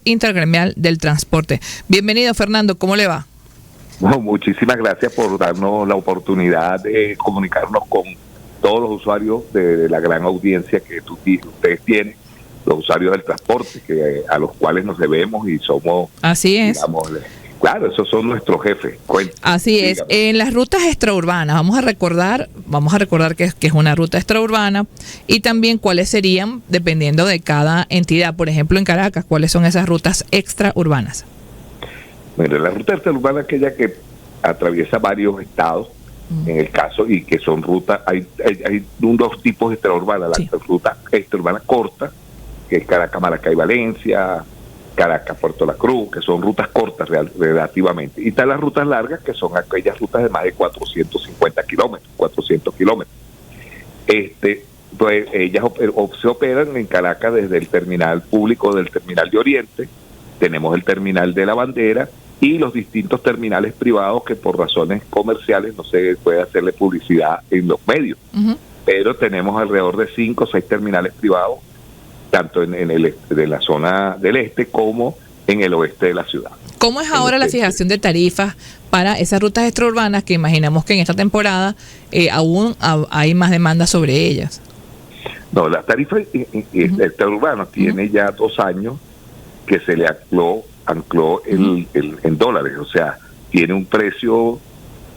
Intergremial del Transporte. Bienvenido, Fernando, ¿cómo le va? Bueno, muchísimas gracias por darnos la oportunidad de comunicarnos con todos los usuarios de la gran audiencia que ustedes tienen, los usuarios del transporte, a los cuales nos debemos y somos, así es, digamos, claro, esos son nuestros jefes. Así es. En las rutas extraurbanas, vamos a recordar que es una ruta extraurbana y también cuáles serían, dependiendo de cada entidad. Por ejemplo, en Caracas, ¿cuáles son esas rutas extraurbanas? Bueno, la ruta extraurbana es aquella que atraviesa varios estados, en el caso, y que son rutas, hay dos tipos de extraurbanas, sí. La ruta extraurbana corta, que es Caracas, Maracay, Valencia, Caracas, Puerto La Cruz, que son rutas cortas relativamente. Y están las rutas largas, que son aquellas rutas de más de 450 kilómetros, 400 kilómetros. Pues ellas se operan en Caracas desde el terminal público del terminal de Oriente, tenemos el terminal de La Bandera y los distintos terminales privados que por razones comerciales no se puede hacerle publicidad en los medios. Pero tenemos alrededor de 5 o 6 terminales privados, tanto en la zona del este como en el oeste de la ciudad. ¿Cómo es ahora la fijación de tarifas para esas rutas extraurbanas que imaginamos que en esta temporada aún hay más demanda sobre ellas? No, la tarifa extraurbana tiene ya 2 años que se le ancló en dólares, o sea, tiene un precio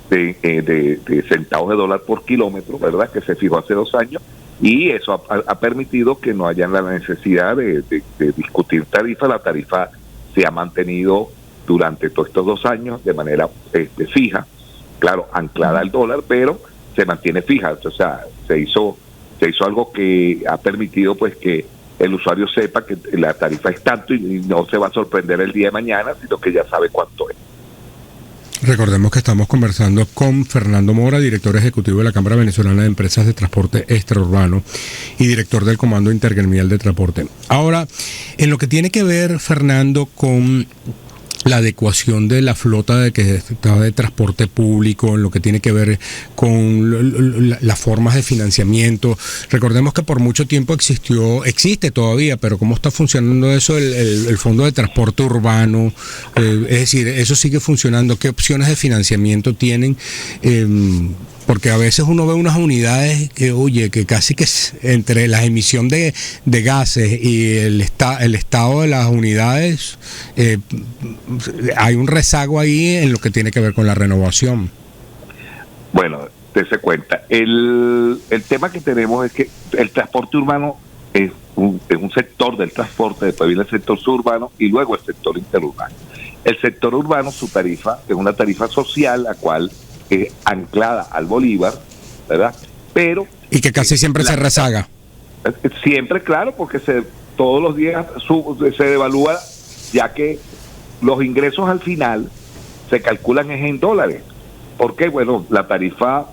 de centavos de dólar por kilómetro, ¿verdad?, que se fijó hace 2 años. Y eso ha permitido que no haya la necesidad de discutir tarifa. La tarifa se ha mantenido durante todos estos 2 años de manera fija, claro, anclada al dólar, pero se mantiene fija. O sea, se hizo algo que ha permitido pues que el usuario sepa que la tarifa es tanto y no se va a sorprender el día de mañana, sino que ya sabe cuánto es. Recordemos que estamos conversando con Fernando Mora, director ejecutivo de la Cámara Venezolana de Empresas de Transporte Extraurbano y director del Comando Intergremial de Transporte. Ahora, en lo que tiene que ver, Fernando, con la adecuación de la flota de transporte público, en lo que tiene que ver con las formas de financiamiento. Recordemos que por mucho tiempo existe todavía, pero ¿cómo está funcionando eso? El Fondo de Transporte Urbano, es decir, ¿eso sigue funcionando? ¿Qué opciones de financiamiento tienen? Porque a veces uno ve unas unidades que casi que entre la emisión de gases y el estado de las unidades, hay un rezago ahí en lo que tiene que ver con la renovación. Bueno, dése cuenta, el tema que tenemos es que el transporte urbano es un sector del transporte, después viene el sector suburbano y luego el sector interurbano. El sector urbano, su tarifa es una tarifa social, la cual anclada al bolívar, ¿verdad? Pero y que casi siempre se rezaga. Siempre, claro, porque todos los días se devalúa, ya que los ingresos al final se calculan en dólares. Porque, bueno, la tarifa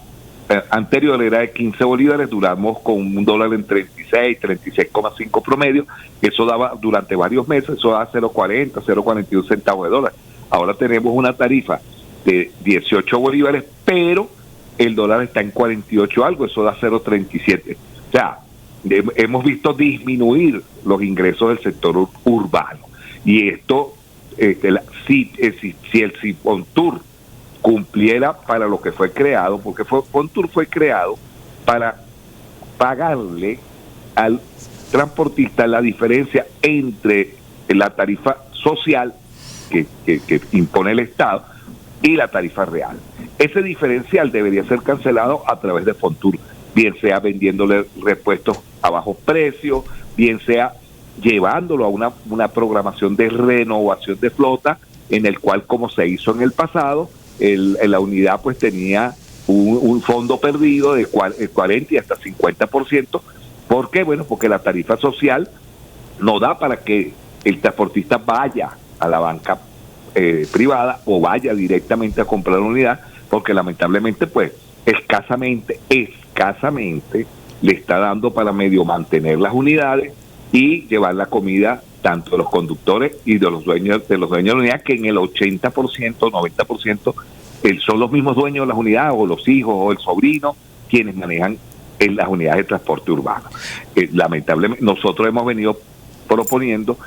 anterior era de 15 bolívares, duramos con un dólar en 36,5 promedio, eso daba durante varios meses, eso da 0.40, 0.41 centavos de dólar. Ahora tenemos una tarifa de 18 bolívares, pero el dólar está en 48 algo, eso da 0.37. O sea, hemos visto disminuir los ingresos del sector urbano. Y esto, si el Fontur cumpliera para lo que fue creado, porque Fontur fue creado para pagarle al transportista la diferencia entre la tarifa social que impone el Estado y la tarifa real. Ese diferencial debería ser cancelado a través de Fontur, bien sea vendiéndole repuestos a bajos precios, bien sea llevándolo a una programación de renovación de flota, en el cual, como se hizo en el pasado, la unidad pues tenía un fondo perdido de 40 y hasta 50%. ¿Por qué? Bueno, porque la tarifa social no da para que el transportista vaya a la banca privada o vaya directamente a comprar una unidad, porque lamentablemente pues escasamente le está dando para medio mantener las unidades y llevar la comida tanto de los conductores y de los dueños de la unidad, que en el 80%, 90% son los mismos dueños de las unidades, o los hijos o el sobrino, quienes manejan en las unidades de transporte urbano. Lamentablemente nosotros hemos venido proponiendo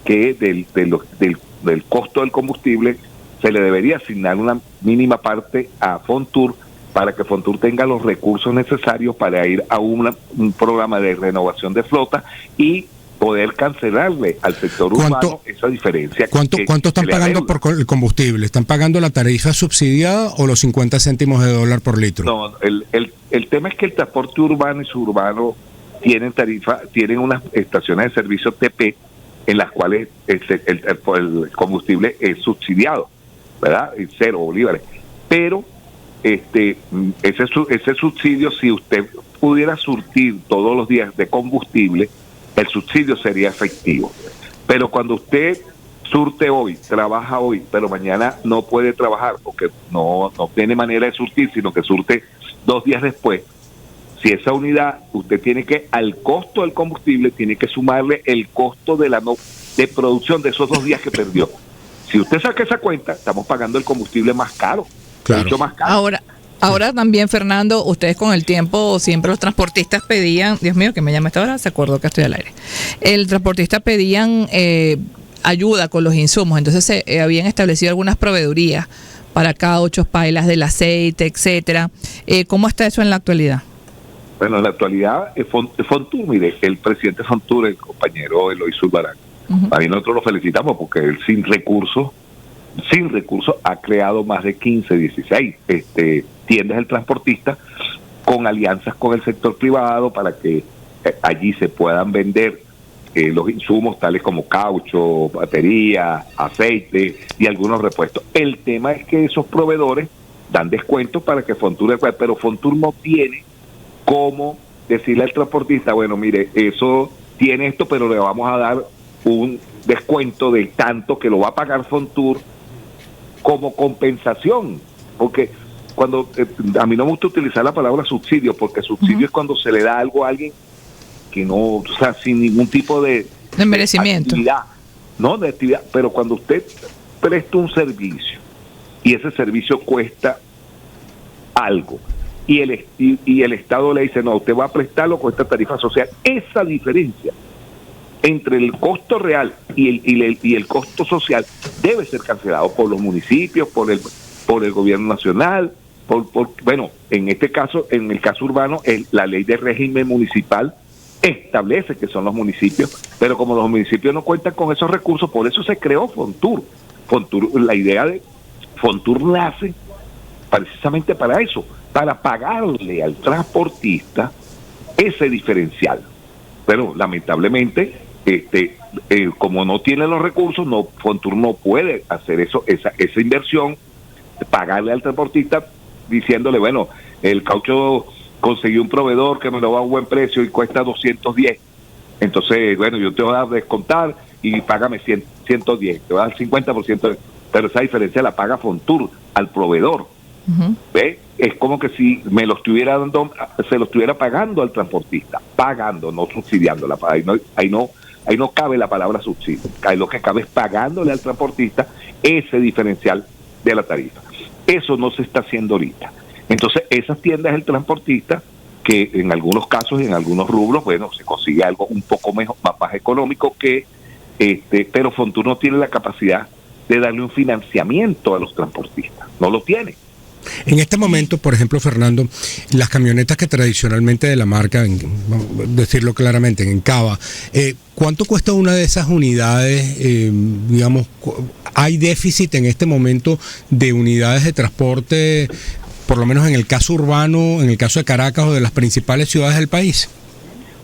que del costo del combustible se le debería asignar una mínima parte a Fontur para que Fontur tenga los recursos necesarios para ir a un programa de renovación de flota y poder cancelarle al sector urbano esa diferencia. ¿Cuánto están pagando por el combustible? ¿Están pagando la tarifa subsidiada o los 50 céntimos de dólar por litro? No, el tema es que el transporte urbano y suburbano tienen unas estaciones de servicio TP en las cuales el combustible es subsidiado, ¿verdad? 0 bolívares. Pero ese subsidio, si usted pudiera surtir todos los días de combustible, el subsidio sería efectivo. Pero cuando usted surte hoy, trabaja hoy, pero mañana no puede trabajar porque no tiene manera de surtir, sino que surte 2 días después, si esa unidad, usted tiene que, al costo del combustible, tiene que sumarle el costo de producción de esos 2 días que perdió. Si usted saca esa cuenta, estamos pagando el combustible más caro, claro, mucho más caro. Ahora también, Fernando, ustedes con el tiempo, siempre los transportistas pedían, Dios mío, que me llame esta hora, se acordó que estoy al aire. El transportista pedían ayuda con los insumos, entonces habían establecido algunas proveedurías para cauchos, pailas del aceite, etcétera. ¿Cómo está eso en la actualidad? Bueno, en la actualidad, Fontur, mire, el presidente Fontur, el compañero Eloy Zulbarán, a mí nosotros lo felicitamos porque él sin recursos, ha creado más de 15, 16 tiendas del transportista con alianzas con el sector privado para que allí se puedan vender los insumos tales como caucho, batería, aceite y algunos repuestos. El tema es que esos proveedores dan descuentos para que Fontur, pero Fontur no tiene cómo decirle al transportista, bueno, mire, eso tiene esto, pero le vamos a dar un descuento de tanto que lo va a pagar Fontur como compensación, porque cuando a mí no me gusta utilizar la palabra subsidio, porque subsidio es cuando se le da algo a alguien que no, o sea, sin ningún tipo de merecimiento, actividad, no de actividad, pero cuando usted presta un servicio y ese servicio cuesta algo y el Estado le dice, no, usted va a prestarlo con esta tarifa social, esa diferencia entre el costo real y el costo social debe ser cancelado por los municipios, por el gobierno nacional, bueno, en este caso, en el caso urbano, la ley de régimen municipal establece que son los municipios, pero como los municipios no cuentan con esos recursos, por eso se creó Fontur. La idea de Fontur nace precisamente para eso, para pagarle al transportista ese diferencial. Pero lamentablemente, como no tiene los recursos, Fontur no puede hacer esa inversión, pagarle al transportista diciéndole, bueno, el caucho conseguí un proveedor que me lo va a un buen precio y cuesta 210. Entonces, bueno, yo te voy a descontar y págame 110, te voy a dar 50%, pero esa diferencia la paga Fontur al proveedor. ¿Ve? Es como que si me lo estuviera dando, se lo estuviera pagando al transportista, pagando, no subsidiando. Ahí no cabe la palabra subsidio. Lo que cabe es pagándole al transportista ese diferencial de la tarifa. Eso no se está haciendo ahorita. Entonces, esas tiendas del transportista, que en algunos casos y en algunos rubros, bueno, se consigue algo un poco más económico que, pero Fontur no tiene la capacidad de darle un financiamiento a los transportistas. No lo tiene. En este momento, por ejemplo, Fernando, las camionetas que tradicionalmente de la marca, decirlo claramente, en Cava, ¿cuánto cuesta una de esas unidades? Digamos, ¿hay déficit en este momento de unidades de transporte, por lo menos en el caso urbano, en el caso de Caracas o de las principales ciudades del país?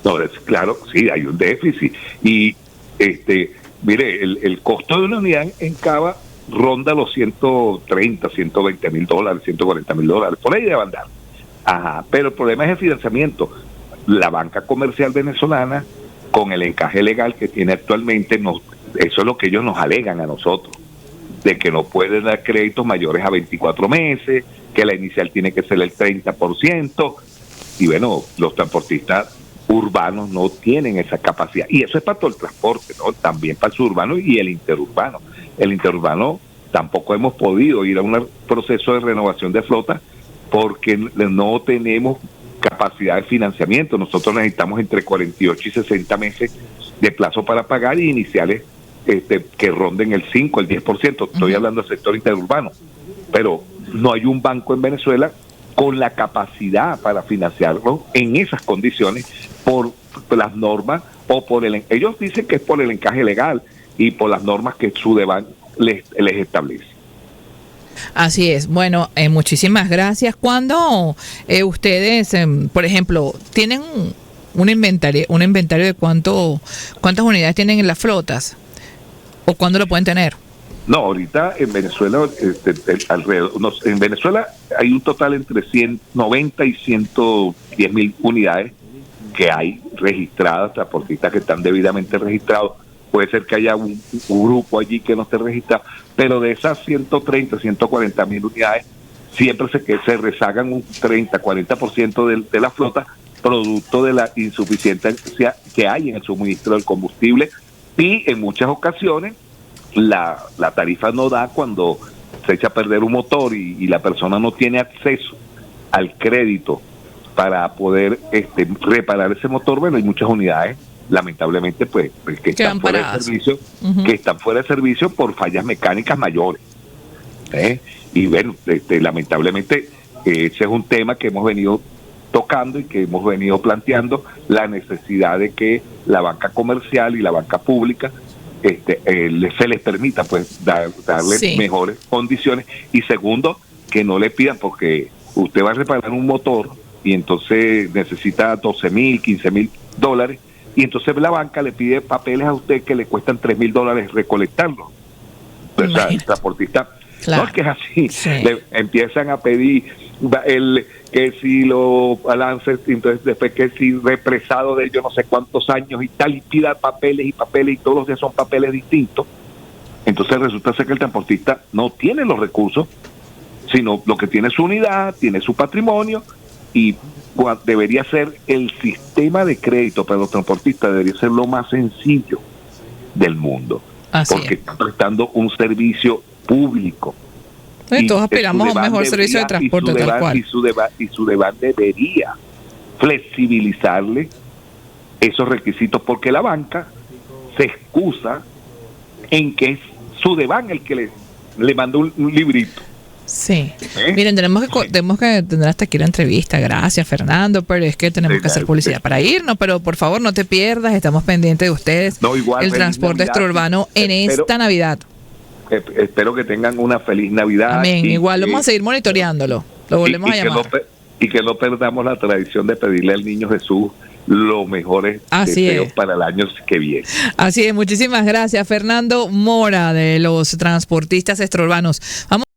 No, claro, sí, hay un déficit. Y, mire, el costo de una unidad en Cava ronda los 130, 120 mil dólares, 140 mil dólares, por ahí debe andar. Ajá, pero el problema es el financiamiento. La banca comercial venezolana, con el encaje legal que tiene actualmente, eso es lo que ellos nos alegan a nosotros, de que no pueden dar créditos mayores a 24 meses, que la inicial tiene que ser el 30%, y bueno, los transportistas urbanos no tienen esa capacidad, y eso es para todo el transporte, ¿no? También para el suburbano y el interurbano. El interurbano tampoco hemos podido ir a un proceso de renovación de flota porque no tenemos capacidad de financiamiento. Nosotros necesitamos entre 48 y 60 meses de plazo para pagar y iniciales que ronden el 5, el 10%. Estoy hablando del sector interurbano. Pero no hay un banco en Venezuela con la capacidad para financiarlo en esas condiciones por las normas o por ellos dicen que es por el encaje legal y por las normas que Sudeban les establece. Así es. Bueno, muchísimas gracias. ¿Cuándo ustedes, por ejemplo, tienen un inventario de cuántas unidades tienen en las flotas? ¿O cuándo lo pueden tener? No, ahorita en Venezuela, en Venezuela hay un total entre 90 y 110 mil unidades que hay registradas, transportistas que están debidamente registrados. Puede ser que haya un grupo allí que no esté registrado, pero de esas 130, 140 mil unidades, siempre se rezagan un 30, 40% de la flota, producto de la insuficiencia que hay en el suministro del combustible, y en muchas ocasiones la tarifa no da cuando se echa a perder un motor y la persona no tiene acceso al crédito para poder reparar ese motor. Bueno, hay muchas unidades, lamentablemente, pues que están fuera de servicio, que están fuera de servicio por fallas mecánicas mayores. Y bueno, lamentablemente ese es un tema que hemos venido tocando y que hemos venido planteando, la necesidad de que la banca comercial y la banca pública se les permita pues darle mejores condiciones, y segundo, que no le pidan, porque usted va a reparar un motor y entonces necesita 12 mil, 15 mil dólares, y entonces la banca le pide papeles a usted que le cuestan 3 mil dólares recolectarlos. O sea, el transportista, no es que es así, le empiezan a pedir que si lo balance, entonces después que si represado de yo no sé cuántos años y tal, y pida papeles y todos los días son papeles distintos. Entonces resulta ser que el transportista no tiene los recursos, sino lo que tiene es su unidad, tiene su patrimonio, y debería ser el sistema de crédito para los transportistas, debería ser lo más sencillo del mundo. Porque están prestando un servicio público. Y todos aspiramos a un mejor servicio de transporte, tal cual. Y Sudeban debería flexibilizarle esos requisitos, porque la banca se excusa en que es Sudeban el que le mandó un librito. Sí. Miren, tenemos que tener hasta aquí la entrevista. Gracias, Fernando, pero es que tenemos que hacer publicidad para irnos, pero por favor no te pierdas, estamos pendientes de ustedes. No, igual, el transporte extraurbano en esta Navidad. Espero que tengan una feliz Navidad. Amén. Igual vamos a seguir monitoreándolo. Lo volvemos a llamar. Y que no perdamos la tradición de pedirle al Niño Jesús los mejores deseos para el año que viene. Así es. Muchísimas gracias, Fernando Mora, de los transportistas extraurbanos. Vamos